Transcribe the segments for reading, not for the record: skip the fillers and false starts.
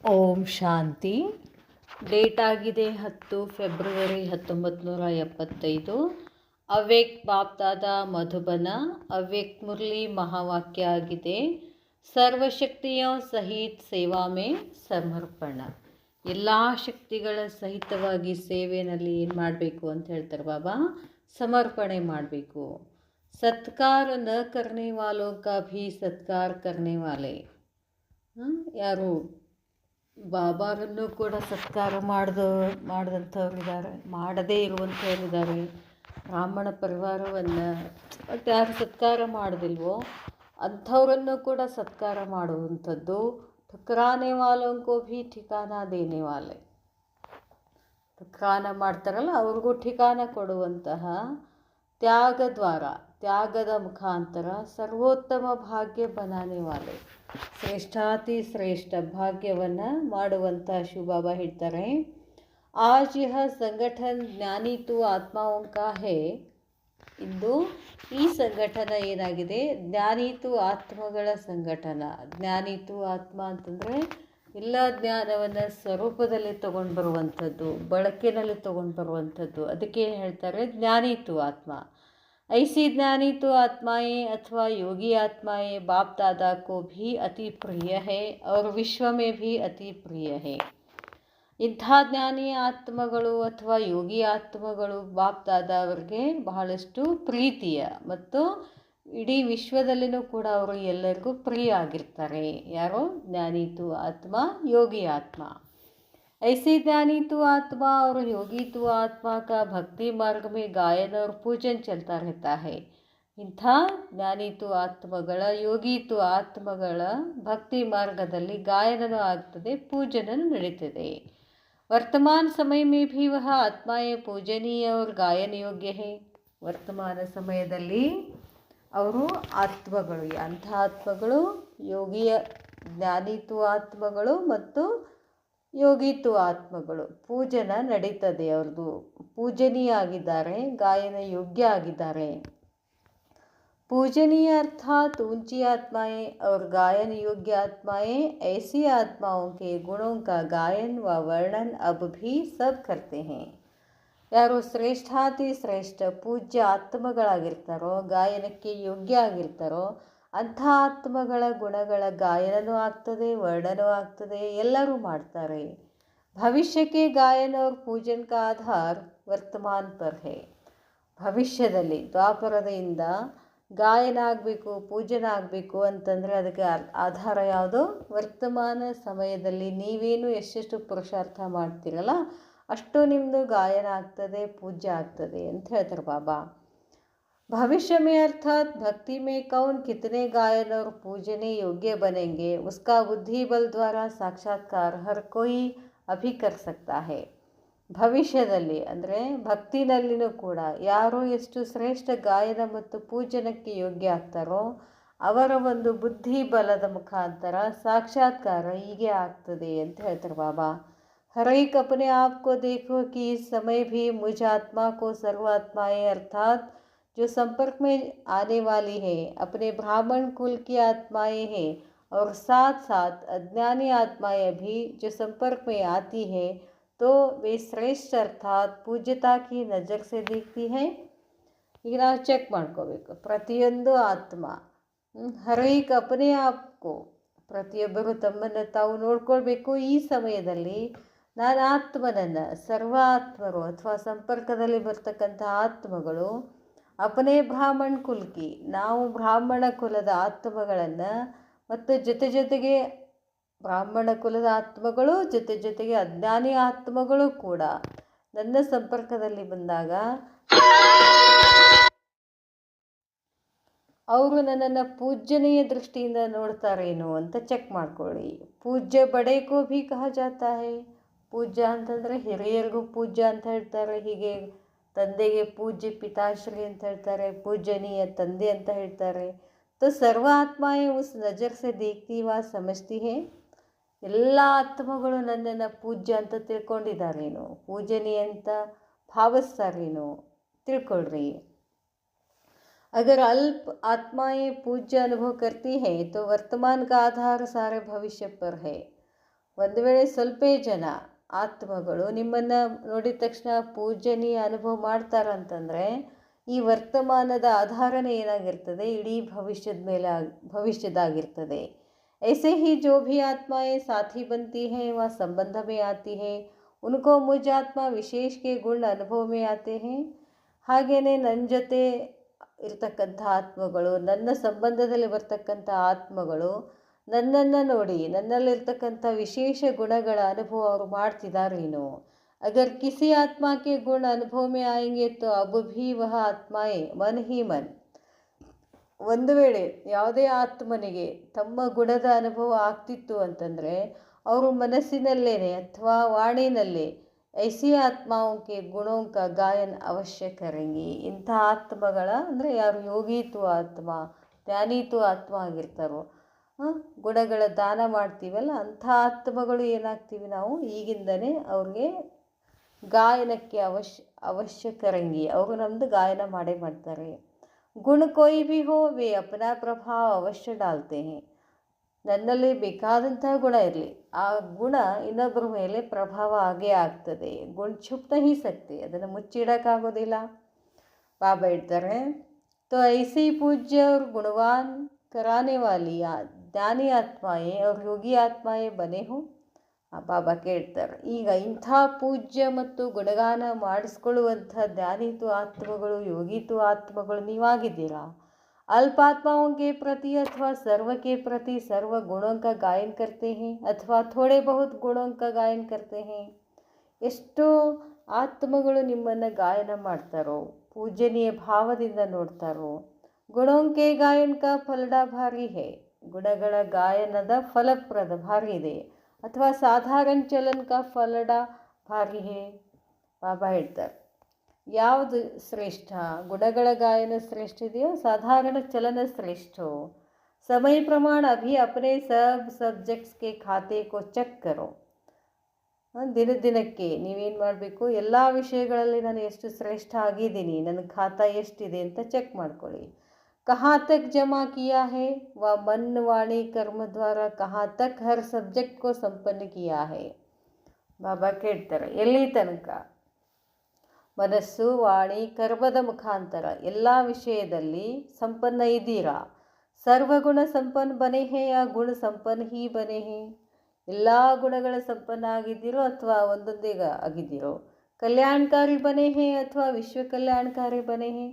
ಓಂ ಶಾಂತಿ. Date ಆಗಿದೆ 10 February 1975. ಅವ್ಯಕ್ತ ಬಾಪ್ದಾದ ಮಧುಬನ. ಅವ್ಯಕ್ತ ಮುರಳಿ ಮಹಾವಾಕ್ಯ ಆಗಿದೆ, ಸರ್ವಶಕ್ತಿಯ ಸಹಿತ ಸೇವಾ ಮೇ ಸಮರ್ಪಣ. ಎಲ್ಲ ಶಕ್ತಿಗಳ ಸಹಿತವಾಗಿ ಸೇವೆಯಲ್ಲಿ ಏನು ಮಾಡಬೇಕು ಅಂತ ಹೇಳ್ತಾರೆ ಬಾಬಾ, ಸಮರ್ಪಣೆ ಮಾಡಬೇಕು. ಸತ್ಕಾರ ನ ಕರ್ನೆ ವಾಲೋ ಕಾ ಭೀ ಸತ್ಕಾರ ಕರ್ನೆ ವಾಲೆ. ಯಾರು ಬಾಬಾರನ್ನು ಕೂಡ ಸತ್ಕಾರ ಮಾಡಿದಂಥವ್ರಿದ್ದಾರೆ, ಮಾಡದೇ ಇರುವಂಥವ್ರಿದ್ದಾರೆ. ಬ್ರಾಹ್ಮಣ ಪರಿವಾರವನ್ನು ಮತ್ತು ಯಾರು ಸತ್ಕಾರ ಮಾಡೋದಿಲ್ವೋ ಅಂಥವರನ್ನು ಕೂಡ ಸತ್ಕಾರ ಮಾಡುವಂಥದ್ದು. ಠುಕ್ರಾನೆ ವಾಲೋಂಕೋ ಭೀ ಠಿಕಾನ ದೇನೆ ವಾಲೆ. ಠುಕ್ರಾನ ಮಾಡ್ತಾರಲ್ಲ ಅವ್ರಿಗೂ ಠಿಕಾನ ಕೊಡುವಂತಹ ತ್ಯಾಗದ ಮುಖಾಂತರ ಸರ್ವೋತ್ತಮ ಭಾಗ್ಯ ಬನಾನೆ ವಾಲೆ, ಶ್ರೇಷ್ಠಾತಿ ಶ್ರೇಷ್ಠ ಭಾಗ್ಯವನ್ನು ಮಾಡುವಂಥ ಶಿವಬಾಬಾ ಹೇಳ್ತಾರೆ. ಆಜ್ ಯಹ ಸಂಗಠನ್ ಜ್ಞಾನಿತು ಆತ್ಮಾओं का है. ಇಂದು ಈ ಸಂಘಟನ ಏನಾಗಿದೆ, ಜ್ಞಾನಿತು ಆತ್ಮಗಳ ಸಂಘಟನ. ಜ್ಞಾನಿತು ಆತ್ಮ ಅಂತಂದರೆ ಎಲ್ಲ ಜ್ಞಾನವನ್ನು ಸ್ವರೂಪದಲ್ಲಿ ತೊಗೊಂಡು ಬರುವಂಥದ್ದು, ಬಳಕೆಯಲ್ಲಿ ತೊಗೊಂಡು ಬರುವಂಥದ್ದು. ಅದಕ್ಕೆ ಏನು ಹೇಳ್ತಾರೆ, ಜ್ಞಾನಿತು ಆತ್ಮ. ऐसी ज्ञानी तो आत्माएं अथवा योगी आत्माएं बाप दादा को भी अति प्रिय है और विश्व में भी अति प्रिय है. ಇಂಥ ಜ್ಞಾನಿ ಆತ್ಮಗಳು ಅಥವಾ ಯೋಗಿ ಆತ್ಮಗಳು ಬಾಪ್ ದಾದಾ ಅವರಿಗೆ ಬಹಳಷ್ಟು ಪ್ರೀತಿಯ ಮತ್ತು ಇಡೀ ವಿಶ್ವದಲ್ಲಿನೂ ಕೂಡ ಅವರು ಎಲ್ಲರಿಗೂ ಪ್ರಿಯ ಆಗಿರ್ತಾರೆ. ಯಾರೋ ಜ್ಞಾನಿತು ಆತ್ಮ, ಯೋಗಿ ಆತ್ಮ. ऐसे ज्ञानी तो आत्मा और योगी तो आत्मा का भक्ति मार्ग में गायन और पूजन चलता रहता है. ಇಂಥ ಜ್ಞಾನಿತು ಆತ್ಮಗಳ, ಯೋಗಿತು ಆತ್ಮಗಳ ಭಕ್ತಿ ಮಾರ್ಗದಲ್ಲಿ ಗಾಯನನೂ ಆಗ್ತದೆ, ಪೂಜನೂ ನಡೀತದೆ. ವರ್ತಮಾನ ಸಮಯ ಮೇ ಭೀ ವಹ ಆತ್ಮಾಯೇ ಪೂಜನೀಯ और गायन योग्य है. ವರ್ತಮಾನ ಸಮಯದಲ್ಲಿ ಅವರು ಆತ್ಮಗಳು, ಅಂಥ ಆತ್ಮಗಳು ಯೋಗಿಯ ಜ್ಞಾನಿತು ಆತ್ಮಗಳು ಮತ್ತು ಯೋಗಿತು ಆತ್ಮಗಳು. ಪೂಜನ ನಡೀತದೆ, ಅವ್ರದ್ದು ಪೂಜನೀಯ ಆಗಿದ್ದಾರೆ, ಗಾಯನ ಯೋಗ್ಯ ಆಗಿದ್ದಾರೆ. पूजनीय अर्थात ऊंची आत्माएं और गायन योग्य आत्माएं ऐसी आत्माओं के गुणों का गायन व वर्णन अब भी सब करते हैं. ಯಾರು ಶ್ರೇಷ್ಠಾತಿ ಶ್ರೇಷ್ಠ ಪೂಜ್ಯ ಆತ್ಮಗಳಾಗಿರ್ತಾರೋ, ಗಾಯನಕ್ಕೆ ಯೋಗ್ಯ ಆಗಿರ್ತಾರೋ ಅಂಥ ಆತ್ಮಗಳ ಗುಣಗಳ ಗಾಯನವೂ ಆಗ್ತದೆ, ವರ್ಣನೂ ಆಗ್ತದೆ, ಎಲ್ಲರೂ ಮಾಡ್ತಾರೆ. ಭವಿಷ್ಯಕ್ಕೆ ಗಾಯನ और पूजन का आधार वर्तमान पर है. ಭವಿಷ್ಯದಲ್ಲಿ ದ್ವಾಪರದಿಂದ ಗಾಯನ ಆಗಬೇಕು, ಪೂಜನ ಆಗಬೇಕು ಅಂತಂದರೆ ಅದಕ್ಕೆ ಆಧಾರ ಯಾವುದು? ವರ್ತಮಾನ ಸಮಯದಲ್ಲಿ ನೀವೇನು ಎಷ್ಟೆಷ್ಟು ಪುರುಷಾರ್ಥ ಮಾಡ್ತೀರಲ್ಲ ಅಷ್ಟು ನಿಮ್ಮದು ಗಾಯನ ಆಗ್ತದೆ, ಪೂಜೆ ಆಗ್ತದೆ ಅಂತ ಹೇಳ್ತಾರೆ ಬಾಬಾ. भविष्य में अर्थात भक्ति में कौन कितने गायन और पूजने योग्य बनेंगे उसका बुद्धि बल द्वारा साक्षात्कार हर कोई अभी कर सकता है. ಭವಿಷ್ಯದಲ್ಲಿ ಅಂದರೆ ಭಕ್ತಿನಲ್ಲಿನೂ ಕೂಡ ಯಾರು ಎಷ್ಟು ಶ್ರೇಷ್ಠ ಗಾಯನ ಮತ್ತು ಪೂಜನಕ್ಕೆ ಯೋಗ್ಯ ಆಗ್ತಾರೋ ಅವರ ಒಂದು ಬುದ್ಧಿ ಬಲದ ಮುಖಾಂತರ ಸಾಕ್ಷಾತ್ಕಾರ ಹೀಗೆ ಆಗ್ತದೆ ಅಂತ ಹೇಳ್ತಾರೆ ಬಾಬಾ. हर एक अपने आप को देखो कि इस समय भी मुझ आत्मा को सर्वात्माएं अर्थात जो संपर्क में आने वाली है अपने ब्राह्मण कुल की आत्माएं हैं और साथ साथ अज्ञानी आत्माएं भी जो संपर्क में आती है तो वे श्रेष्ठ अर्थात पूज्यता की नज़र से देखती हैं. ಈಗ ನಾವು ಚೆಕ್ ಮಾಡ್ಕೋಬೇಕು, ಪ್ರತಿಯೊಂದು ಆತ್ಮ ಹರೇಕ್ ಅಪನೆ ಆಪ್ಕೋ, ಪ್ರತಿಯೊಬ್ಬರು ತಮ್ಮನ್ನು ತಾವು ನೋಡ್ಕೊಳ್ಬೇಕು. ಈ ಸಮಯದಲ್ಲಿ ನಾನು ಆತ್ಮನನ್ನು, ಸರ್ವ ಆತ್ಮರು ಅಥವಾ ಸಂಪರ್ಕದಲ್ಲಿ ಬರ್ತಕ್ಕಂಥ ಆತ್ಮಗಳು ಅಪನೇ ಬ್ರಾಹ್ಮಣ ಕುಲ್ಕಿ, ನಾವು ಬ್ರಾಹ್ಮಣ ಕುಲದ ಆತ್ಮಗಳನ್ನು ಮತ್ತು ಜೊತೆಗೆ ಬ್ರಾಹ್ಮಣ ಕುಲದ ಆತ್ಮಗಳು ಜೊತೆಗೆ ಅಜ್ಞಾನಿ ಆತ್ಮಗಳು ಕೂಡ ನನ್ನ ಸಂಪರ್ಕದಲ್ಲಿ ಬಂದಾಗ ಅವರು ನನ್ನನ್ನು ಪೂಜ್ಯನೀಯ ದೃಷ್ಟಿಯಿಂದ ನೋಡ್ತಾರೇನೋ ಅಂತ ಚೆಕ್ ಮಾಡ್ಕೊಳ್ಳಿ. ಪೂಜ್ಯ ಬಡೇಕೋ ಭೀ ಕಹ ಜಾತಾ ಹೈ. ಪೂಜ್ಯ ಅಂತಂದರೆ ಹಿರಿಯರಿಗೂ ಪೂಜ್ಯ ಅಂತ ಹೇಳ್ತಾರೆ. ಹೀಗೆ ತಂದೆಗೆ ಪೂಜ್ಯ ಪಿತಾಶ್ರೀ ಅಂತ ಹೇಳ್ತಾರೆ, ಪೂಜನೀಯ ತಂದೆ ಅಂತ ಹೇಳ್ತಾರೆ. तो सर्व आत्माएं उस नज़र से देखती व समझती है. ಎಲ್ಲ ಆತ್ಮಗಳು ನನ್ನನ್ನು ಪೂಜ್ಯ ಅಂತ ತಿಳ್ಕೊಂಡಿದ್ದಾರೇನೋ, ಪೂಜನೀಯ ಅಂತ ಭಾವಿಸ್ತಾರೇನೋ ತಿಳ್ಕೊಳ್ರಿ. अगर अल्प आत्माएं पूज्य अनुभव करती हैं तो वर्तमान का आधार सारे भविष्य पर है. ಒಂದು ವೇಳೆ ಸ್ವಲ್ಪ ಜನ ಆತ್ಮಗಳು ನಿಮ್ಮನ್ನು ನೋಡಿದ ತಕ್ಷಣ ಪೂಜನೀಯ ಅನುಭವ ಮಾಡ್ತಾರಂತಂದರೆ ಈ ವರ್ತಮಾನದ ಆಧಾರನೇ ಏನಾಗಿರ್ತದೆ, ಇಡೀ ಭವಿಷ್ಯದಾಗಿರ್ತದೆ. ऐसे ही जो भी आत्माएं साथी बनती हैं वह संबंध में आती है, उनको मुझ आत्मा विशेष के गुण अनुभव में आते हैं. ಹಾಗೆಯೇ ನನ್ನ ಜೊತೆ ಇರ್ತಕ್ಕಂಥ ಆತ್ಮಗಳು, ನನ್ನ ಸಂಬಂಧದಲ್ಲಿ ಬರ್ತಕ್ಕಂಥ ಆತ್ಮಗಳು ನನ್ನನ್ನು ನೋಡಿ ನನ್ನಲ್ಲಿರ್ತಕ್ಕಂಥ ವಿಶೇಷ ಗುಣಗಳ ಅನುಭವ ಅವರು ಮಾಡ್ತಿದ್ದಾರೇನೋ. अगर किसी आत्मा के गुण अनुभव में आएंगे तो अब भी वह आत्माएं मन ही मन. ಒಂದು ವೇಳೆ ಯಾವುದೇ ಆತ್ಮನಿಗೆ ತಮ್ಮ ಗುಣದ ಅನುಭವ ಆಗ್ತಿತ್ತು ಅಂತಂದರೆ ಅವರು ಮನಸ್ಸಿನಲ್ಲೇನೆ ಅಥವಾ ವಾಣಿನಲ್ಲೇ ಐಸಿ ಆತ್ಮಾओं ಗುಣೋं का ಗಾಯನ ಅವಶ್ಯ ಕರೆಂಗಿ. ಇಂಥ ಆತ್ಮಗಳ ಅಂದರೆ ಯಾರು ಯೋಗೀತು ಆತ್ಮ, ಜ್ಞಾನೀತು ಆತ್ಮ ಆಗಿರ್ತಾರೋ, ಗುಣಗಳ ದಾನ ಮಾಡ್ತೀವಲ್ಲ, ಅಂಥ ಆತ್ಮಗಳು ಏನಾಗ್ತೀವಿ ನಾವು ಈಗಿಂದನೇ ಅವ್ರಿಗೆ ಗಾಯನಕ್ಕೆ ಅವಶ್ಯ ಕರಂಗಿ. ಅವರು ನಮ್ಮದು ಗಾಯನ ಮಾಡೇ ಮಾಡ್ತಾರೆ. ಗುಣ कोई भी हो वे अपना प्रभाव अवश्य डालते हैं. ನನ್ನಲ್ಲಿ ಬೇಕಾದಂತಹ ಗುಣ ಇರಲಿ, ಆ ಗುಣ ಇನ್ನೊಬ್ಬರ ಮೇಲೆ ಪ್ರಭಾವ ಆಗೇ ಆಗ್ತದೆ. ಗುಣ छुप नहीं सकते, ಅದನ್ನು ಮುಚ್ಚಿಡೋಕ್ಕಾಗೋದಿಲ್ಲ. ಬಾಬಾ ಹೇಳ್ತಾರೆ, तो ऐसे ही पूज्य और गुणवान कराने वाली ज्ञानी आत्माएं और योगी आत्माएं बने हो. ಬಾಬಾ ಕೇಳ್ತಾರೆ, ಈಗ ಇಂಥ ಪೂಜ್ಯ ಮತ್ತು ಗುಣಗಾನ ಮಾಡಿಸ್ಕೊಳ್ಳುವಂಥ ಜ್ಞಾನಿತು ಆತ್ಮಗಳು, ಯೋಗಿತು ಆತ್ಮಗಳು ನೀವಾಗಿದ್ದೀರಾ. अल्पात्माओं के प्रति अथवा सर्व के प्रति सर्व गुणों का गायन करते हैं अथवा थोड़े बहुत गुणों का गायन करते हैं. ಎಷ್ಟೋ ಆತ್ಮಗಳು ನಿಮ್ಮನ್ನು ಗಾಯನ ಮಾಡ್ತಾರೋ, ಪೂಜನೀಯ ಭಾವದಿಂದ ನೋಡ್ತಾರೋ. ಗುಣೋಂಕೆ ಗಾಯನ ಕಾ ಫಲಡ ಭಾರಿ ಹೇ, ಗುಣಗಳ ಗಾಯನದ ಫಲಪ್ರದ ಭಾರಿ ಇದೆ. ಅಥವಾ ಸಾಧಾರಣ ಚಲನ ಕಾ ಫಲಡ ಭಾರಿ ಹೇ. ಬಾಬಾ ಹೇಳ್ತಾರೆ, ಯಾವುದು ಶ್ರೇಷ್ಠ, ಗುಣಗಳ ಗಾಯನ ಶ್ರೇಷ್ಠ ಇದೆಯೋ ಸಾಧಾರಣ ಚಲನ ಶ್ರೇಷ್ಠ. ಸಮಯ ಪ್ರಮಾಣ ಅಭಿ ಅಪನೆ ಸಬ್ ಸಬ್ಜೆಕ್ಟ್ಸ್ ಕೆ ಖಾತೆ ಕೋ ಚೆಕ್ ಕರೋ. ದಿನಕ್ಕೆ ನೀವೇನು ಮಾಡಬೇಕು, ಎಲ್ಲ ವಿಷಯಗಳಲ್ಲಿ ನಾನು ಎಷ್ಟು ಶ್ರೇಷ್ಠ ಆಗಿದ್ದೀನಿ, ನನ್ನ ಖಾತಾ ಎಷ್ಟಿದೆ ಅಂತ ಚೆಕ್ ಮಾಡ್ಕೊಳ್ಳಿ. कहाँ तक जमा किया है व मन वाणी कर्म द्वारा कहाँ तक हर सब्जेक्ट को संपन्न किया है. ಬಾಬಾ ಕೇಳ್ತಾರೆ, ಎಲ್ಲಿ ತನಕ ಮನಸ್ಸು, ವಾಣಿ, ಕರ್ಮದ ಮುಖಾಂತರ ಎಲ್ಲ ವಿಷಯದಲ್ಲಿ ಸಂಪನ್ನ ಇದ್ದೀರಾ. ಸರ್ವಗುಣ ಸಂಪನ್ನ ಬನೆ ಹೇ ಯಾ ಗುಣ ಸಂಪನ್ನ ಹಿ ಬನೆ ಹೇ. ಎಲ್ಲ ಗುಣಗಳ ಸಂಪನ್ನ ಆಗಿದ್ದೀರೋ ಅಥವಾ ಒಂದೊಂದೇ ಆಗಿದ್ದೀರೋ. ಕಲ್ಯಾಣಕಾರಿ ಬನೆ ಹೇ ಅಥವಾ ವಿಶ್ವ ಕಲ್ಯಾಣಕಾರಿ ಬನೆ ಹೇ.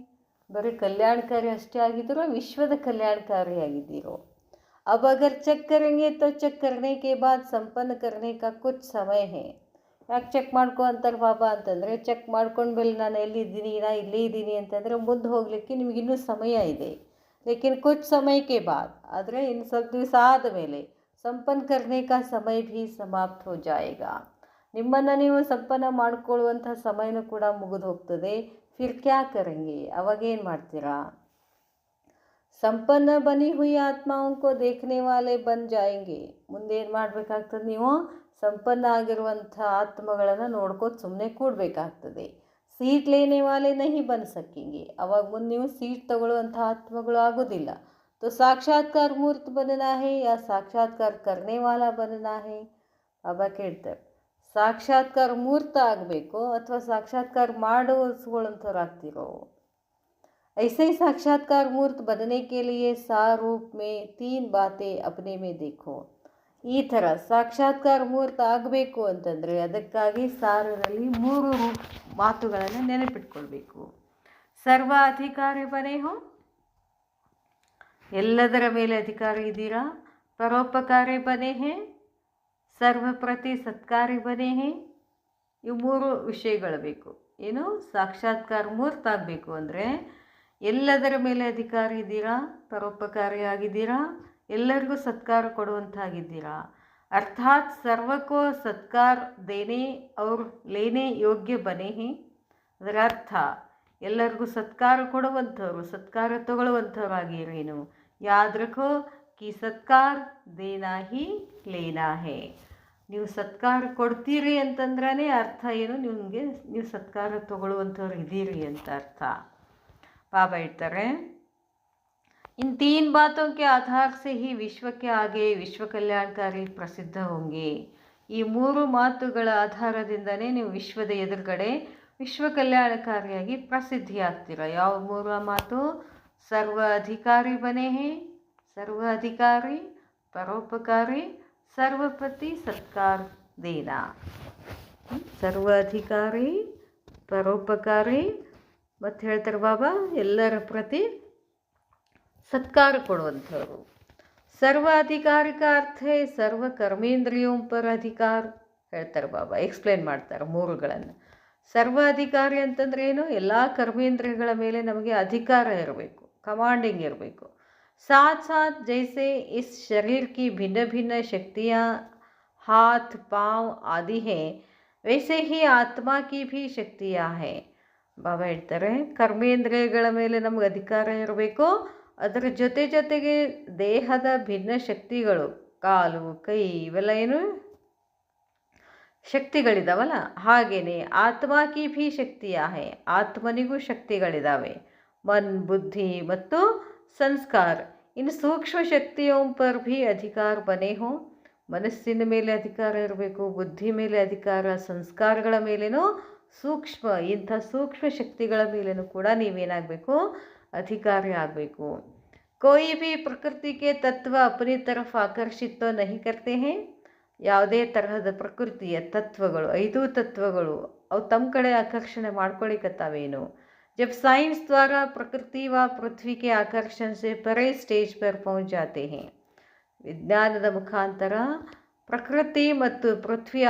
ಬರೀ ಕಲ್ಯಾಣಕಾರಿ ಅಷ್ಟೇ ಆಗಿದ್ದೀರೋ, ವಿಶ್ವದ ಕಲ್ಯಾಣಕಾರಿ ಆಗಿದ್ದೀರೋ. अब अगर चेक करेंगे तो चेक करने के बाद संपन्न करने का कुछ समय है. ಯಾಕೆ ಚೆಕ್ ಮಾಡ್ಕೊ ಅಂತಾರೆ ಬಾಬಾ ಅಂತಂದರೆ, ಚೆಕ್ ಮಾಡ್ಕೊಂಡ್ಮೇಲೆ ನಾನು ಎಲ್ಲಿದ್ದೀನಿ, ನಾನು ಇಲ್ಲೇ ಇದ್ದೀನಿ ಅಂತಂದರೆ ಮುಂದೆ ಹೋಗಲಿಕ್ಕೆ ನಿಮಗಿನ್ನೂ ಸಮಯ ಇದೆ. ಲೇಕಿನ್ ಕುಚ್ ಸಮಯಕ್ಕೆ ಬಾದ್, ಆದರೆ ಇನ್ನು ಸ್ವಲ್ಪ ದಿವಸ ಆದಮೇಲೆ ಸಂಪನ್ನ ಕರ್ನೆ ಕಾ ಸಮಯ ಭೀ ಸಮಾಪ್ತ ಹೋ ಜಾಯೇಗಾ. ನಿಮ್ಮನ್ನು ನೀವು ಸಂಪನ್ನ ಮಾಡಿಕೊಳ್ಳುವಂಥ ಸಮಯನೂ ಕೂಡ ಮುಗಿದು ಹೋಗ್ತದೆ. ಫಿರ್ ಕ್ಯಾ ಕರೆಂಗೆ, ಅವಾಗೇನು ಮಾಡ್ತೀರಾ. ಸಂಪನ್ನ ಬನಿ ಹುಯಿ ಆತ್ಮಾओं को देखने वाले बन जाएंगे. ಮುಂದೇನು ಮಾಡಬೇಕಾಗ್ತದೆ, ನೀವು ಸಂಪನ್ನ ಆಗಿರುವಂಥ ಆತ್ಮಗಳನ್ನು ನೋಡ್ಕೋತ ಸುಮ್ಮನೆ ಕೂಡಬೇಕಾಗ್ತದೆ. ಸೀಟ್ ಲೇನೆ ವಾಲೆ ನಹಿ ಬನ್ ಸಕೆಂಗೆ. ಅವಾಗ ಮುಂದೆ ನೀವು ಸೀಟ್ ತಗೊಳ್ಳುವಂಥ ಆತ್ಮಗಳು ಆಗೋದಿಲ್ಲ. तो साक्षात्कार मूर्त बनना है या साक्षात्कार करने वाला बनना है. ಬಾಬಾ ಕೇಳ್ತಾರೆ, ಸಾಕ್ಷಾತ್ಕಾರ ಮೂರ್ತ ಆಗಬೇಕು ಅಥವಾ ಸಾಕ್ಷಾತ್ಕಾರ ಮಾಡಿಸ್ಕೊಳ್ಳೋಂಥವ್ರು ಆಗ್ತಿರೋ. ऐसे ही साक्षात्कार मूर्त बनने के लिए सार रूप में 3 बातें अपने में देखो. ಈ ಥರ ಸಾಕ್ಷಾತ್ಕಾರ ಮೂರ್ತ ಆಗಬೇಕು ಅಂತಂದರೆ ಅದಕ್ಕಾಗಿ ಸಾರದಲ್ಲಿ 3 ಮಾತುಗಳನ್ನು ನೆನಪಿಟ್ಕೊಳ್ಬೇಕು. ಸರ್ವ ಅಧಿಕಾರಿ ಬನೆ ಹೋ, ಎಲ್ಲದರ ಮೇಲೆ ಅಧಿಕಾರಿ ಇದ್ದೀರಾ. ಪರೋಪಕಾರಿ ಬನೆ ಹೇ, ಸರ್ವ ಪ್ರತಿ ಸತ್ಕಾರಿ ಬನೆ ಹೇ. ಇವು 3 ವಿಷಯಗಳು ಬೇಕು. ಏನು, ಸಾಕ್ಷಾತ್ಕಾರ ಮೂರ್ತ ಆಗಬೇಕು ಅಂದರೆ ಎಲ್ಲದರ ಮೇಲೆ ಅಧಿಕಾರಿ ಇದ್ದೀರಾ, ಪರೋಪಕಾರಿ ಆಗಿದ್ದೀರಾ, ಎಲ್ಲರಿಗೂ ಸತ್ಕಾರ ಕೊಡುವಂತಾಗಿದ್ದೀರಾ. ಅರ್ಥಾತ್ ಸರ್ವಕ್ಕೂ ಸತ್ಕಾರ ದೇನೆ ಅವ್ರ ಲೇನೆ ಯೋಗ್ಯ ಬನೆ ಹೇ. ಅದರ ಅರ್ಥ ಎಲ್ಲರಿಗೂ ಸತ್ಕಾರ ಕೊಡುವಂಥವ್ರು, ಸತ್ಕಾರ ತಗೊಳ್ಳುವಂಥವ್ರು ಆಗಿರೇನು. ಯಾದ್ ರಖೋ ಕಿ ಸತ್ಕಾರ ದೇನಾ ಹಿ ಲೇನಾ ಹೇ. ನೀವು ಸತ್ಕಾರ ಕೊಡ್ತೀರಿ ಅಂತಂದ್ರೇ ಅರ್ಥ ಏನು, ನೀವು ಸತ್ಕಾರ ತಗೊಳ್ಳುವಂಥವ್ರು ಇದ್ದೀರಿ ಅಂತ ಅರ್ಥ. ಬಾಬಾ ಹೇಳ್ತಾರೆ, इन 3 बातों के आधार से ही विश्व के आगे विश्व कल्याणकारी प्रसिद्ध होंगे. ಈ 3 ಮಾತುಗಳ ಆಧಾರದಿಂದನೇ ನೀವು ವಿಶ್ವದ ಎದುರುಗಡೆ ವಿಶ್ವ ಕಲ್ಯಾಣಕಾರಿಯಾಗಿ ಪ್ರಸಿದ್ಧಿಯಾಗ್ತೀರ. ಯಾವ 3 ಮಾತು? ಸರ್ವ ಅಧಿಕಾರಿ ಬನೆ ಹೇ, ಸರ್ವ ಅಧಿಕಾರಿ, ಪರೋಪಕಾರಿ, ಸರ್ವಪತಿ ಸತ್ಕಾರ ದೇನಾ. ಸರ್ವ ಅಧಿಕಾರಿ, ಪರೋಪಕಾರಿ, ಮತ್ತು ಹೇಳ್ತಾರೆ ಬಾಬಾ ಎಲ್ಲರ ಪ್ರತಿ ಸತ್ಕಾರ ಕೊಡುವಂಥವ್ರು. ಸರ್ವ ಅಧಿಕಾರಿ का अर्थ है सर्व कर्मेंद्रियों पर अधिकार ಹೇಳ್ತಾರೆ ಬಾಬಾ. ಎಕ್ಸ್ಪ್ಲೇನ್ ಮಾಡ್ತಾರೆ 3ಗಳನ್ನು. ಸರ್ವ ಅಧಿಕಾರಿ ಅಂತಂದ್ರೆ ಏನು? ಎಲ್ಲ ಕರ್ಮೇಂದ್ರಿಯಗಳ ಮೇಲೆ ನಮಗೆ ಅಧಿಕಾರ ಇರಬೇಕು, ಕಮಾಂಡಿಂಗ್ ಇರಬೇಕು. साथ साथ जैसे इस शरीर की भिन्न भिन्न शक्तियाँ हाथ पाँव आदि है वैसे ही आत्मा की भी शक्तियाँ है. ಬಾಬಾ ಹೇಳ್ತಾರೆ ಕರ್ಮೇಂದ್ರಿಯಗಳ ಮೇಲೆ ನಮಗೆ ಅಧಿಕಾರ ಇರಬೇಕು, ಅದರ ಜೊತೆಗೆ ದೇಹದ ಭಿನ್ನ ಶಕ್ತಿಗಳು, ಕಾಲು ಕೈ ಇವೆಲ್ಲ ಏನು ಶಕ್ತಿಗಳಿದಾವಲ್ಲ, ಹಾಗೆಯೇ ಆತ್ಮ ಕಿ ಭೀ ಶಕ್ತಿಯಾ ಹೇ, ಆತ್ಮನಿಗೂ ಶಕ್ತಿಗಳಿದ್ದಾವೆ. ಮನ್ ಬುದ್ಧಿ ಮತ್ತು ಸಂಸ್ಕಾರ ಇನ್ನು ಸೂಕ್ಷ್ಮ ಶಕ್ತಿಯೋ ಪರ್ ಭೀ ಅಧಿಕಾರ ಬನೆ ಹೋ. ಮನಸ್ಸಿನ ಮೇಲೆ ಅಧಿಕಾರ ಇರಬೇಕು, ಬುದ್ಧಿ ಮೇಲೆ ಅಧಿಕಾರ, ಸಂಸ್ಕಾರಗಳ ಮೇಲೇನೂ ಸೂಕ್ಷ್ಮ ಇಂಥ ಸೂಕ್ಷ್ಮ ಶಕ್ತಿಗಳ ಮೇಲೇನೂ ಕೂಡ ನೀವೇನಾಗಬೇಕು? ಅಧಿಕಾರಿ ಆಗಬೇಕು. कोई भी ಪ್ರಕೃತಿ ಕೆ ತತ್ವ ಅಪನಿ ತರಫ್ ಆಕರ್ಷಿತ ನಹಿ ಕರ್ತೆ ಹೇ. ಯಾವುದೇ ತರಹದ ಪ್ರಕೃತಿಯ ತತ್ವಗಳು, 5 ತತ್ವಗಳು ಅವು ತಮ್ಮ ಕಡೆ ಆಕರ್ಷಣೆ ಮಾಡ್ಕೊಳ್ಳಿಕತ್ತಾವೇನು? जब साइंस द्वारा प्रकृति व पृथ्वी के आकर्षण से परे स्टेज पर पहुंच जाते हैं. ವಿಜ್ಞಾನದ ಮುಖಾಂತರ ಪ್ರಕೃತಿ ಮತ್ತು ಪೃಥ್ವಿಯ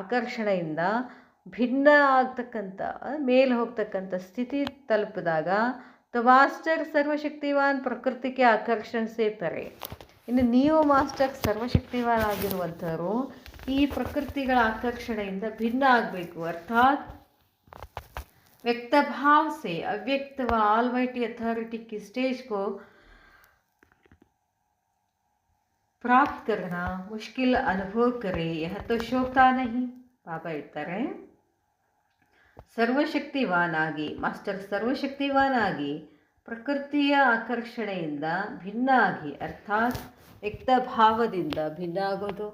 ಆಕರ್ಷಣೆಯಿಂದ ಭಿನ್ನ ಆಗ್ತಕ್ಕಂಥ ಮೇಲೆ ಹೋಗ್ತಕ್ಕಂಥ ಸ್ಥಿತಿ ತಲುಪಿದಾಗ तो ಮಾಸ್ಟರ್ ಸರ್ವಶಕ್ತಿವಾನ್ ಪ್ರಕೃತಿ ಕೆ ಆಕರ್ಷಣ ಸೇ ಪರೆ. ಇನ್ನು ನೀವು ಮಾಸ್ಟರ್ ಸರ್ವಶಕ್ತಿವಾನ್ ಆಗಿರುವಂಥವರು ಈ ಪ್ರಕೃತಿಗಳ ಆಕರ್ಷಣೆಯಿಂದ ಭಿನ್ನ ಆಗಬೇಕು. ಅರ್ಥಾತ್ व्यक्त भाव से अव्यक्त व ऑलमाइटी अथॉरिटी की स्टेज को प्राप्त करना मुश्किल अनुभव करे, यह तो शोभता नहीं. ಬಾಬಾ ಹೇಳ್ತಾರೆ ಸರ್ವಶಕ್ತಿವಾನ್ ಆಗಿ, ಮಾಸ್ಟರ್ ಸರ್ವಶಕ್ತಿವಾನ್ ಆಗಿ ಪ್ರಕೃತಿಯ ಆಕರ್ಷಣೆಯಿಂದ ಭಿನ್ನ ಆಗಿ, ಅರ್ಥಾತ್ ವ್ಯಕ್ತ ಭಾವದಿಂದ ಭಿನ್ನ ಆಗೋದು.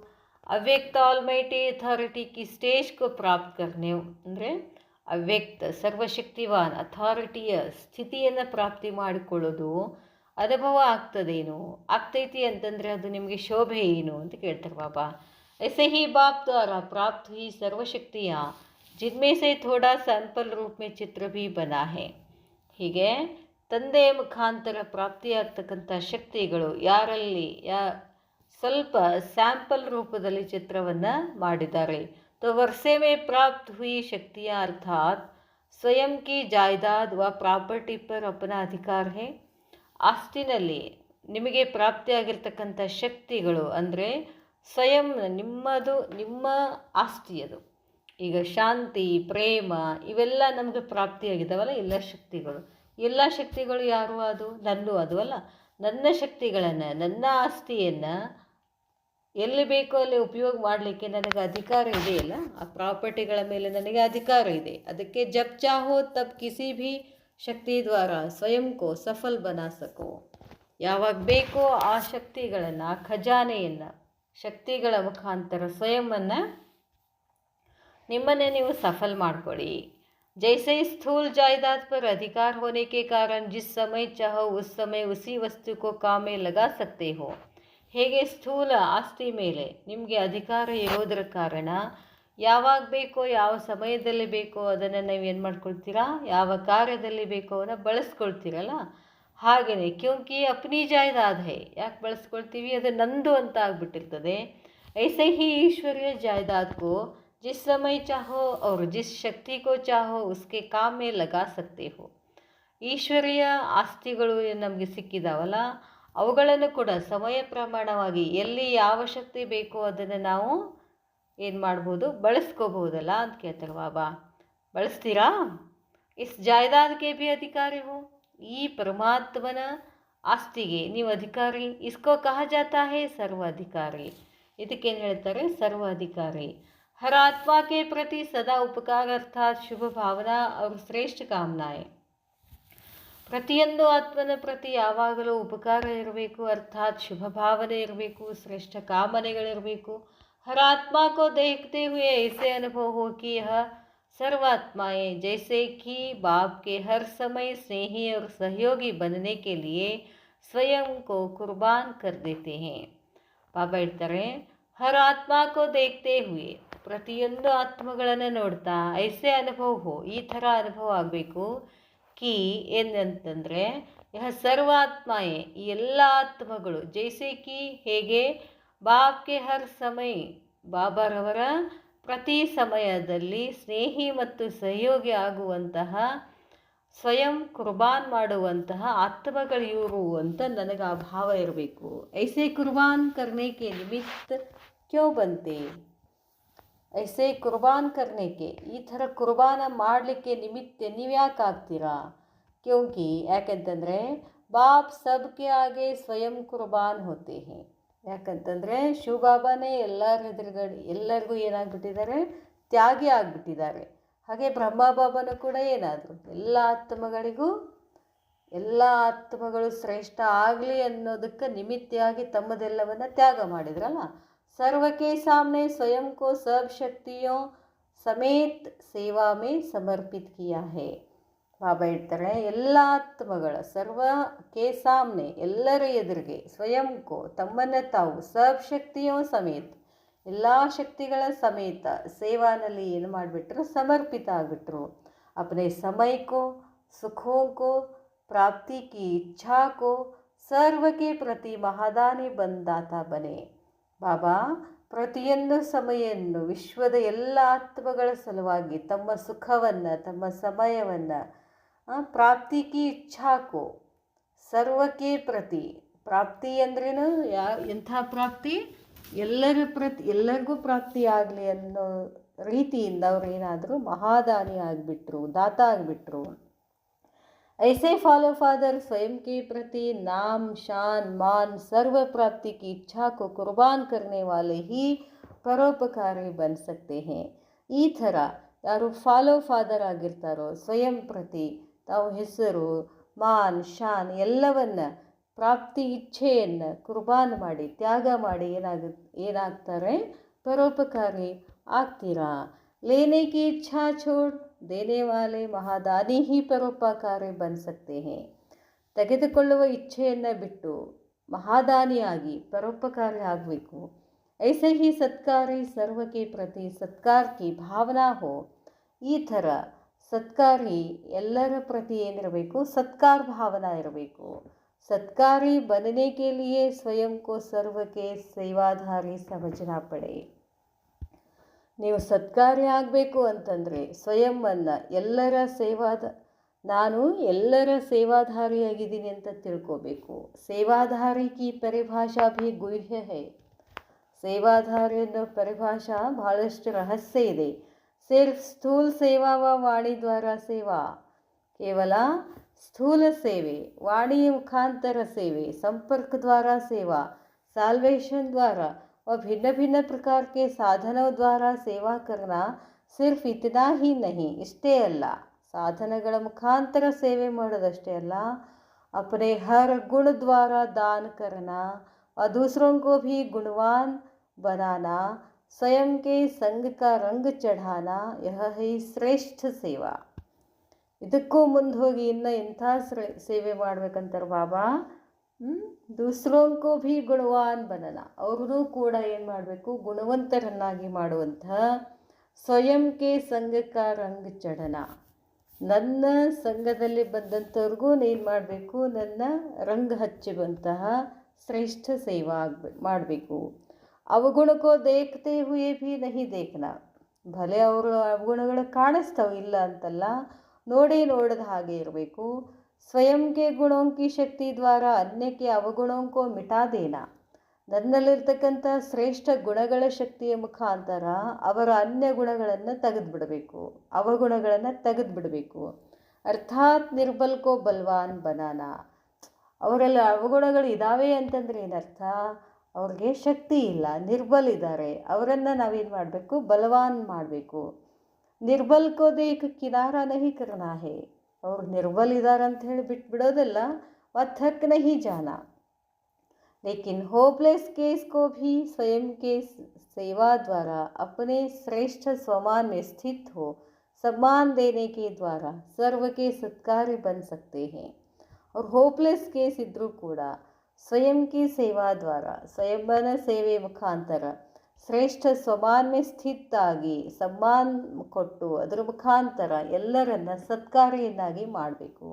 ಅವ್ಯಕ್ತ ಆಲ್ಮೈಟಿ ಅಥಾರಿಟಿ ಕಿ ಸ್ಟೇಜ್ ಕೋ ಪ್ರಾಪ್ತ ಕರ್ನೆ ಅಂದರೆ ಅವ್ಯಕ್ತ ಸರ್ವಶಕ್ತಿವಾನ್ ಅಥಾರಿಟಿಯ ಸ್ಥಿತಿಯನ್ನು ಪ್ರಾಪ್ತಿ ಮಾಡಿಕೊಳ್ಳೋದು ಅನುಭವ ಆಗ್ತದೇನು, ಆಗ್ತೈತಿ ಅಂತಂದರೆ ಅದು ನಿಮಗೆ ಶೋಭೆ ಏನು ಅಂತ ಕೇಳ್ತಾರೆ ಬಾಬಾ. ऐसे ही बाप द्वारा प्राप्त हुई सर्वशक्तियाँ जिनमें से थोड़ा सैंपल रूप में चित्र भी बना है. ಹೀಗೆ ತಂದೆಯ ಮುಖಾಂತರ ಪ್ರಾಪ್ತಿಯಾಗ್ತಕ್ಕಂಥ ಶಕ್ತಿಗಳು ಯಾರಲ್ಲಿ ಸ್ವಲ್ಪ ಸ್ಯಾಂಪಲ್ ರೂಪದಲ್ಲಿ ಚಿತ್ರವನ್ನು ಮಾಡಿದ್ದಾರೆ. तो वर्षे में प्राप्त हुई शक्तियाँ अर्थात स्वयं की जायदाद व प्रॉपर्टी पर अपना अधिकार है. ಆಸ್ತಿನಲ್ಲಿ ನಿಮಗೆ ಪ್ರಾಪ್ತಿಯಾಗಿರ್ತಕ್ಕಂಥ ಶಕ್ತಿಗಳು ಅಂದರೆ ಸ್ವಯಂ ನಿಮ್ಮದು, ನಿಮ್ಮ ಆಸ್ತಿ ಅದು. ಈಗ ಶಾಂತಿ, ಪ್ರೇಮ ಇವೆಲ್ಲ ನಮಗೆ ಪ್ರಾಪ್ತಿಯಾಗಿದ್ದಾವಲ್ಲ ಎಲ್ಲ ಶಕ್ತಿಗಳು. ಎಲ್ಲ ಶಕ್ತಿಗಳು ಯಾರು? ಅದು ನನ್ನೂ ಅದು ಅಲ್ಲ. ನನ್ನ ಶಕ್ತಿಗಳನ್ನು, ನನ್ನ ಆಸ್ತಿಯನ್ನು ಎಲ್ಲಿ ಬೇಕೋ ಅಲ್ಲಿ ಉಪಯೋಗ ಮಾಡಲಿಕ್ಕೆ ನನಗೆ ಅಧಿಕಾರ ಇದೆಯಲ್ಲ, ಆ ಪ್ರಾಪರ್ಟಿಗಳ ಮೇಲೆ ನನಗೆ ಅಧಿಕಾರ ಇದೆ. ಅದಕ್ಕೆ ಜಬ್ ಚಾಹೋ ತಬ್ ಕಿಸಿ ಭೀ ಶಕ್ತಿ ದ್ವಾರ ಸ್ವಯಂ ಕೋ ಸಫಲ್ ಬನಾ ಸಕೋ. ಯಾವಾಗ ಬೇಕೋ ಆ ಶಕ್ತಿಗಳನ್ನು, ಆ ಖಜಾನೆಯನ್ನು, ಶಕ್ತಿಗಳ ಮುಖಾಂತರ ಸ್ವಯಂವನ್ನು ನಿಮ್ಮನ್ನೇ ನೀವು ಸಫಲ್ ಮಾಡ್ಕೊಳ್ಳಿ. जैसे स्थूल जायदाद पर अधिकार होने के कारण जिस समय चाहो उस समय उसी वस्तु को काम में लगा सकते हो. ಹೇಗೆ ಸ್ಥೂಲ ಆಸ್ತಿ ಮೇಲೆ ನಿಮಗೆ ಅಧಿಕಾರ ಇರೋದರ ಕಾರಣ ಯಾವಾಗ ಬೇಕೋ, ಯಾವ ಸಮಯದಲ್ಲಿ ಬೇಕೋ ಅದನ್ನು ನೀವು ಏನು ಮಾಡ್ಕೊಳ್ತೀರಾ, ಯಾವ ಕಾರ್ಯದಲ್ಲಿ ಬೇಕೋ ಅದನ್ನು ಬಳಸ್ಕೊಳ್ತೀರಲ್ಲ. ಹಾಗೆಯೇ ಕ್ಯೋಂಕಿ ಅಪ್ನಿ ಜಾಯ್ದಾದ್ ಹೈ, ಯಾಕೆ ಬಳಸ್ಕೊಳ್ತೀವಿ, ಅದು ನಂದು ಅಂತ ಆಗಿಬಿಟ್ಟಿರ್ತದೆ. ऐसे ही ईश्वरीय जायदाद को जिस समय चाहो और जिस शक्ति को चाहो उसके काम में लगा सकते हो. ಈಶ್ವರೀಯ ಆಸ್ತಿಗಳು ನಮಗೆ ಸಿಕ್ಕಿದಾವಲ್ಲ, ಅವುಗಳನ್ನು ಕೂಡ ಸಮಯ ಪ್ರಮಾಣವಾಗಿ ಎಲ್ಲಿ ಯಾವ ಶಕ್ತಿ ಬೇಕೋ ಅದನ್ನು ನಾವು ಏನು ಮಾಡ್ಬೋದು, ಬಳಸ್ಕೋಬಹುದಲ್ಲ ಅಂತ ಕೇಳ್ತಾರೆ ಬಾಬಾ. ಬಳಸ್ತೀರಾ? ಇಸ್ ಜಾಯ್ದಾದ್ಗೆ ಭೀ ಅಧಿಕಾರಿ ಹೋ, ಈ ಪರಮಾತ್ಮನ ಆಸ್ತಿಗೆ ನೀವು ಅಧಿಕಾರಿ. ಇಸ್ಕೋ ಕಹ ಜಾತಾ ಹೇ ಸರ್ವ ಅಧಿಕಾರಿ. ಇದಕ್ಕೇನು ಹೇಳ್ತಾರೆ? ಸರ್ವ ಅಧಿಕಾರಿ. हर आत्मा के प्रति सदा उपकार अर्थात शुभ भावना और श्रेष्ठ कामनाएं. ಪ್ರತಿಯೊಂದು ಆತ್ಮನ ಪ್ರತಿ ಯಾವಾಗಲೂ ಉಪಕಾರ ಇರಬೇಕು, ಅರ್ಥಾತ್ ಶುಭ ಭಾವನೆ ಇರಬೇಕು, ಶ್ರೇಷ್ಠ ಕಾಮನೆಗಳಿರಬೇಕು. हर आत्मा को देखते हुए ऐसे अनुभव हो कि यह सर्वात्माएं जैसे कि बाप के हर समय स्नेही और सहयोगी बनने के लिए स्वयं को कुर्बान कर देते हैं. ಬಾಬಾ ಹೇಳ್ತಾರೆ, ಹರ ಆತ್ಮಕೋ ದೇಖ್ತೆ ಹುಯೆ, ಪ್ರತಿಯೊಂದು ಆತ್ಮಗಳನ್ನು ನೋಡ್ತಾ ಐಸೆ ಅನುಭವ ಹೋ, ಈ ಥರ ಅನುಭವ ಆಗಬೇಕು. ಕಿ ಏನಂತಂದರೆ ಯಹ ಸರ್ವಾತ್ಮಾಯೇ, ಈ ಎಲ್ಲ ಆತ್ಮಗಳು ಜೈಸೆ ಕಿ ಹೇಗೆ ಬಾಪ್ಗೆ ಹರ್ ಸಮಯ, ಬಾಬಾರವರ ಪ್ರತಿ ಸಮಯದಲ್ಲಿ ಸ್ನೇಹಿ ಮತ್ತು ಸಹಯೋಗಿ ಆಗುವಂತಹ ಸ್ವಯಂ ಕುರ್ಬಾನ್ ಮಾಡುವಂತಹ ಆತ್ಮಗಳು ಇವರು ಅಂತ ನನಗೆ ಆ ಭಾವ ಇರಬೇಕು. ಐಸೆ ಕುರ್ಬಾನ್ ಕರ್ನೇಕೆ ನಿಮಿತ್ತ ಕ್ಯೋ ಬಂತೆ, ಐಸೆ ಕುರ್ಬಾನ್ ಕರ್ನೇಕೆ, ಈ ಥರ ಕುರ್ಬಾನ ಮಾಡಲಿಕ್ಕೆ ನಿಮಿತ್ತ ನೀವ್ಯಾಕೆ ಆಗ್ತೀರಾ? ಕ್ಯೋಂಕಿ ಯಾಕಂತಂದರೆ ಬಾಪ್ ಸಬ್ಕೆ ಆಗೆ ಸ್ವಯಂ ಕುರ್ಬಾನ್ ಹೋತೆ ಹೇ. ಯಾಕಂತಂದರೆ ಶಿವಬಾಬಾನೇ ಎಲ್ಲರ ಎದುರುಗಡೆ ಎಲ್ಲರಿಗೂ ಏನಾಗ್ಬಿಟ್ಟಿದ್ದಾರೆ, ತ್ಯಾಗಿ ಆಗಿಬಿಟ್ಟಿದ್ದಾರೆ. ಹಾಗೆ ಬ್ರಹ್ಮಬಾಬಾನು ಕೂಡ ಏನಾದರು ಎಲ್ಲ ಆತ್ಮಗಳಿಗೂ, ಎಲ್ಲ ಆತ್ಮಗಳು ಶ್ರೇಷ್ಠ ಆಗಲಿ ಅನ್ನೋದಕ್ಕೆ ನಿಮಿತ್ತಿಯಾಗಿ ತಮ್ಮದೆಲ್ಲವನ್ನು ತ್ಯಾಗ ಮಾಡಿದ್ರಲ್ಲ. ಸರ್ವಕ್ಕೆ ಸಾಮ್ನೆ ಸ್ವಯಂ ಕೋ ಸಬ್ ಶಕ್ತಿಯೋ ಸಮೇತ್ ಸೇವಾ ಮೇ ಸಮರ್ಪಿತ್ ಕಿಯಾ ಹೇ. ಬಾಬಾ ಹೇಳ್ತಾರೆ, ಎಲ್ಲ ಆತ್ಮಗಳ ಸರ್ವಕ್ಕೆ ಸಾಮ್ನೆ ಎಲ್ಲರ ಎದುರಿಗೆ ಸ್ವಯಂಕೋ ತಮ್ಮನ್ನು ತಾವು ಸಬ್ ಶಕ್ತಿಯೋ ಸಮೇತ್ ಎಲ್ಲ ಶಕ್ತಿಗಳ ಸಮೇತ ಸೇವಾನಲ್ಲಿ ಏನು ಮಾಡಿಬಿಟ್ರು, ಸಮರ್ಪಿತ ಆಗಿಬಿಟ್ರು. अपने समय को, सुखों को, प्राप्ति की इच्छा को सर्व के प्रति ಮಹಾದಾನಿ ಬಂದಾತ ಬನೆ. ಬಾಬಾ ಪ್ರತಿಯೊಂದು ಸಮಯನ್ನು ವಿಶ್ವದ ಎಲ್ಲ ಆತ್ಮಗಳ ಸಲುವಾಗಿ ತಮ್ಮ ಸುಖವನ್ನು, ತಮ್ಮ ಸಮಯವನ್ನು, ಪ್ರಾಪ್ತಿ ಕಿ ಇಚ್ಛಾಕೋ, ಸರ್ವಕ್ಕೆ ಪ್ರತಿ, ಪ್ರಾಪ್ತಿ ಅಂದ್ರೇನು, ಎಂಥ ಪ್ರಾಪ್ತಿ, ಎಲ್ಲರಿಗೂ ಪ್ರಾಪ್ತಿ ಆಗಲಿ ಅನ್ನೋ ರೀತಿಯಿಂದ ಅವ್ರು ಏನಾದರೂ ಮಹಾದಾನಿ ಆಗಿಬಿಟ್ರು, ದಾತ ಆಗಿಬಿಟ್ರು. ऐसे फॉलो फादर स्वयं के प्रति नाम, शान, मान, सर्व प्राप्ति की इच्छा को कुर्बान करने वाले ही ಪರೋಪಕಾರಿ ಬನ್ ಸಕ್ತೆ ಹೇ. ಈ ಥರ ಯಾರು ಫಾಲೋ ಫಾದರ್ ಆಗಿರ್ತಾರೋ, ಸ್ವಯಂ ಪ್ರತಿ ತಾವು ಹೆಸರು, ಮಾನ್, ಶಾನ್ ಎಲ್ಲವನ್ನ ಪ್ರಾಪ್ತಿ ಇಚ್ಛೆಯನ್ನು ಕುರ್ಬಾನ್ ಮಾಡಿ, ತ್ಯಾಗ ಮಾಡಿ ಏನಾಗ್ತಾರೆ, ಪರೋಪಕಾರಿ ಆಗ್ತೀರಾ. ಲೇನೆ ಕಿ ಇಚ್ಛಾ ಛೋಡ್ ದೇನೆ ವಾಲೆ ಮಹಾದಾನಿ ಹಿ ಪರೋಪಕಾರಿ ಬನ್ ಸಕ್ತೆ ಹೇ. ತೆಗೆದುಕೊಳ್ಳುವ ಇಚ್ಛೆಯನ್ನು ಬಿಟ್ಟು ಮಹಾದಾನಿಯಾಗಿ ಪರೋಪಕಾರಿ ಆಗಬೇಕು. ಐಸೆ ಹಿ ಸತ್ಕಾರಿ ಸರ್ವಕ್ಕೆ ಪ್ರತಿ ಸತ್ಕಾರ ಕಿ ಭಾವನಾ ಹೋ. ಈ ಥರ ಸತ್ಕಾರಿ ಎಲ್ಲರ ಪ್ರತಿ ಏನಿರಬೇಕು, ಸತ್ಕಾರ ಭಾವನಾ ಇರಬೇಕು. ಸತ್ಕಾರಿ बनने के लिए स्वयं को सर्व के ಸೇವಾಧಾರಿ ಸಮझना ಪಡೆ. ನೀವು ಸತ್ಕಾರಿ ಆಗಬೇಕು ಅಂತಂದರೆ ಸ್ವಯಂವನ್ನು ಎಲ್ಲರ ನಾನು ಎಲ್ಲರ ಸೇವಾಧಾರಿಯಾಗಿದ್ದೀನಿ ಅಂತ ತಿಳ್ಕೋಬೇಕು. ಸೇವಾಧಾರಿ ಕಿ ಪರಿಭಾಷಾ ಭಿ ಗುಹ್ಯ ಹೈ. ಸೇವಾಧಾರಿ ಅನ್ನೋ ಪರಿಭಾಷಾ ಬಹಳಷ್ಟು ರಹಸ್ಯ ಇದೆ. ಸಿರ್ಫ್ ಸ್ಥೂಲ ಸೇವಾ ವ ವಾಣಿ ದ್ವಾರ ಸೇವಾ, ಕೇವಲ ಸ್ಥೂಲ ಸೇವೆ, ವಾಣಿಯ ಮುಖಾಂತರ ಸೇವೆ, संपर्क द्वारा सेवा, साल्वेशन द्वारा और भिन्न भिन्न प्रकार के साधनों द्वारा सेवा करना सिर्फ इतना ही नहीं. ಇಷ್ಟೇ ಅಲ್ಲ, ಸಾಧನಗಳ ಮುಖಾಂತರ ಸೇವೆ ಮಾಡೋದಷ್ಟೇ ಅಲ್ಲ, अपने हर गुण द्वारा दान करना और दूसरों को भी गुणवान बनाना, स्वयं के संग का रंग चढ़ाना, यह है श्रेष्ठ सेवा. ಇದಕ್ಕೂ ಮುಂದೆ ಹೋಗಿ ಇನ್ನು ಎಂಥ ಸೇವೆ ಮಾಡ್ಬೇಕಂತಾರೆ ಬಾಬಾ. ದೂಸರೋಂಕೋ ಭೀ ಗುಣವಾನ್ ಬನನ, ಅವ್ರನ್ನೂ ಕೂಡ ಏನು ಮಾಡಬೇಕು, ಗುಣವಂತರನ್ನಾಗಿ ಮಾಡುವಂಥ ಸ್ವಯಂಕೆ ಸಂಘಕ ರಂಗ್ ಚಢನ, ನನ್ನ ಸಂಘದಲ್ಲಿ ಬಂದಂಥವ್ರಿಗೂ ಏನು ಮಾಡಬೇಕು, ನನ್ನ ರಂಗ್ ಹಚ್ಚುವಂತಹ ಶ್ರೇಷ್ಠ ಸೇವಾ ಮಾಡಬೇಕು. ಅವಗುಣಕ್ಕೋ ದೇಖ್ತೆ ಹುಯೇ ಭೀ ನಹಿ ದೇಖ್ನ, ಭಲೆ ಅವರು ಅವಗುಣಗಳು ಕಾಣಿಸ್ತಾವೆ, ಇಲ್ಲ ಅಂತಲ್ಲ, ನೋಡದ ಹಾಗೆ ಇರಬೇಕು. ಸ್ವಯಂ ಕೆ ಗುಣೋಂ ಕಿ ಶಕ್ತಿ ದ್ವಾರ ಅನ್ಯಕ್ಕೆ ಅವಗುಣೋಂಕೋ ಮಿಟಾ ದೇನಾ, ನನ್ನಲ್ಲಿರ್ತಕ್ಕಂಥ ಶ್ರೇಷ್ಠ ಗುಣಗಳ ಶಕ್ತಿಯ ಮುಖಾಂತರ ಅವರ ಅನ್ಯ ಗುಣಗಳನ್ನು ತೆಗೆದುಬಿಡಬೇಕು, ಅವಗುಣಗಳನ್ನು ತೆಗೆದುಬಿಡಬೇಕು. ಅರ್ಥಾತ್ ನಿರ್ಬಲ್ಕೋ ಬಲ್ವಾನ್ ಬನಾನ, ಅವರಲ್ಲಿ ಅವಗುಣಗಳು ಇದ್ದಾವೆ ಅಂತಂದ್ರೆ ಏನರ್ಥ, ಅವ್ರಿಗೆ ಶಕ್ತಿ ಇಲ್ಲ, ನಿರ್ಬಲಿದ್ದಾರೆ, ಅವರನ್ನು ನಾವೇನು ಮಾಡಬೇಕು, ಬಲವಾನ್ ಮಾಡಬೇಕು. ನಿರ್ಬಲ್ ಕೋ ದೇಖ್ ಕಿನಾರ ನಹಿ ಕರ್ನಾ ಹೇ, ಅವ್ರು ನಿರ್ಬಲ್ ಇದ್ದಾರೆ ಅಂತ ಹೇಳಿ ಬಿಟ್ಬಿಡೋದಲ್ಲ, ವಥಕ್ ನಹಿ ಜಾನ, लेकिन होपलेस केस को भी स्वयं के सेवा द्वारा अपने श्रेष्ठ स्वमान में स्थित हो सम्मान देने के द्वारा सर्व के सत्कार्य बन सकते हैं। और ಹೋಪ್ಲೆಸ್ ಕೇಸ್ ಇದ್ದರೂ ಕೂಡ ಸ್ವಯಂ ಕಿ ಸೇವಾ ದ್ವಾರ ಸ್ವಯಂಬನ ಸೇವೆ ಮುಖಾಂತರ ಶ್ರೇಷ್ಠ ಸ್ವಮಾನ್ಯ ಸ್ಥಿತಾಗಿ ಸಮ್ಮಾನ್ ಕೊಟ್ಟು ಅದರ ಮುಖಾಂತರ ಎಲ್ಲರನ್ನ ಸತ್ಕಾರ್ಯನ್ನಾಗಿ ಮಾಡಬೇಕು।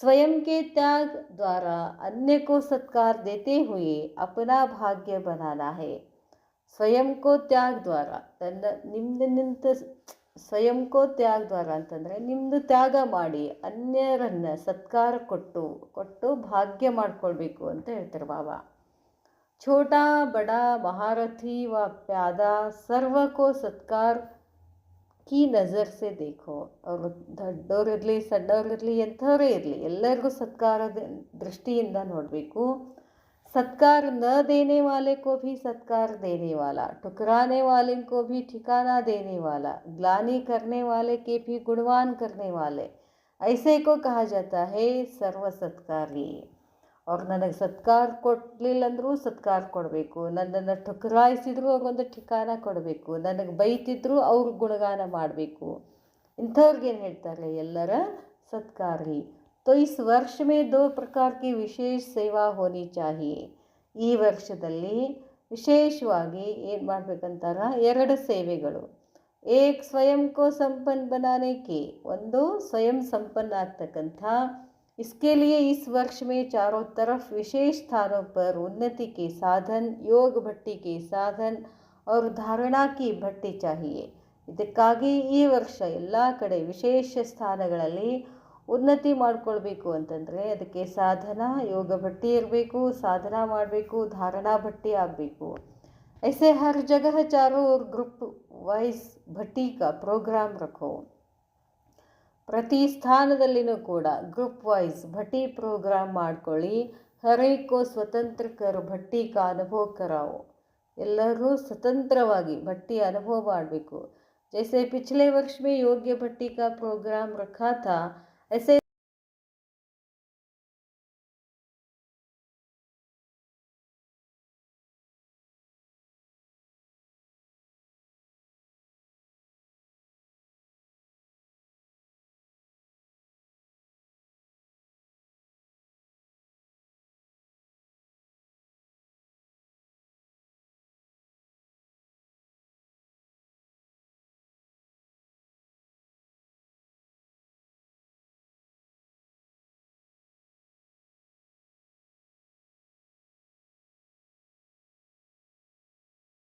स्वयं के त्याग द्वारा अन्य को सत्कार देते हुए अपना भाग्य बनाना है। ಸ್ವಯಂ ಕೋ ತ್ಯಾಗ ದ್ವಾರ ನಿಮ್ದು ಸ್ವಯಂ ಕೋ ತ್ಯಾಗ ದ್ವಾರ ಅಂತಂದರೆ ನಿಮ್ಮದು ತ್ಯಾಗ ಮಾಡಿ ಅನ್ಯರನ್ನು ಸತ್ಕಾರ ಕೊಟ್ಟು ಭಾಗ್ಯ ಮಾಡ್ಕೊಳ್ಬೇಕು ಅಂತ ಹೇಳ್ತಾರೆ ಬಾಬಾ। छोटा बड़ा महारथी व प्यादा सर्व को सत्कार की नज़र से देखो। ಅವರು ದೊಡ್ಡವರಿರಲಿ ಸಣ್ಣವರಿರಲಿ ಎಂಥವರೇ ಇರಲಿ ಎಲ್ಲರಿಗೂ ಸತ್ಕಾರದ ದೃಷ್ಟಿಯಿಂದ ನೋಡಬೇಕು। सत्कार न देने वाले को भी सत्कार देने वाला, ठुकराने वाले को भी ठिकाना देने वाला, ग्लानि करने वाले के भी गुणवान करने वाले, ऐसे को कहा जाता है सर्व सत्कारी। और ನನಗೆ ಸತ್ಕಾರ ಕೊಡಲಿಲ್ಲಂದ್ರೂ ಸತ್ಕಾರ ಕೊಡಬೇಕು, ನನ್ನನ್ನು ठुकराಯಿಸಿದ್ರು ಅವ್ರಿಗೊಂದು ठिकाना ಕೊಡಬೇಕು, ನನಗೆ ಬೈತಿದ್ರು ಅವ್ರ ಗುಣಗಾನ ಮಾಡಬೇಕು, ಇಂಥವ್ರಿಗೇನು ಹೇಳ್ತಾರೆ ಎಲ್ಲರ ಸತ್ಕಾರಿ। तो इस वर्ष में 2 प्रकार की विशेष सेवा होनी चाहिए। ಈ ವರ್ಷದಲ್ಲಿ ವಿಶೇಷವಾಗಿ ಏನು ಮಾಡಬೇಕಂತಾರ 2 ಸೇವೆಗಳು। ಏಕ್ ಸ್ವಯಂ ಕೋ ಸಂಪನ್ನ बनाने के ಒಂದು ಸ್ವಯಂ ಸಂಪನ್ನ ಆಗ್ತಕ್ಕಂಥ इसके लिए इस वर्ष में चारों तरफ विशेष स्थानों पर उन्नति के साधन योग भट्टी के साधन और धारणा की भट्टी चाहिए। ಇದಕ್ಕಾಗಿ ಈ ವರ್ಷ ಎಲ್ಲ ಕಡೆ ವಿಶೇಷ ಸ್ಥಾನಗಳಲ್ಲಿ ಉನ್ನತಿ ಮಾಡ್ಕೊಳ್ಬೇಕು ಅಂತಂದರೆ ಅದಕ್ಕೆ ಸಾಧನ ಯೋಗ ಭಟ್ಟಿ ಇರಬೇಕು, ಸಾಧನ ಮಾಡಬೇಕು, ಧಾರಣಾ ಭಟ್ಟಿ ಆಗಬೇಕು। ऐसे हर जगह चारों ओर ग्रुप वाइज भट्टी का प्रोग्राम रखो। ಪ್ರತಿ ಸ್ಥಾನದಲ್ಲಿನೂ ಕೂಡ ಗ್ರೂಪ್ ವೈಸ್ ಭಟ್ಟಿ ಪ್ರೋಗ್ರಾಮ್ ಮಾಡ್ಕೊಳ್ಳಿ। ಹರ್ ಏಕ್ ಕೋ ಸ್ವತಂತ್ರ ಕರ್ ಭಟ್ಟಿ ಕಾ ಅನುಭವ ಕರಾವೋ, ಎಲ್ಲರೂ ಸ್ವತಂತ್ರವಾಗಿ ಭಟ್ಟಿ ಅನುಭವ ಮಾಡಬೇಕು। जैसे पिछले वर्ष में योग्य भट्टी का प्रोग्राम रखा था ऐसे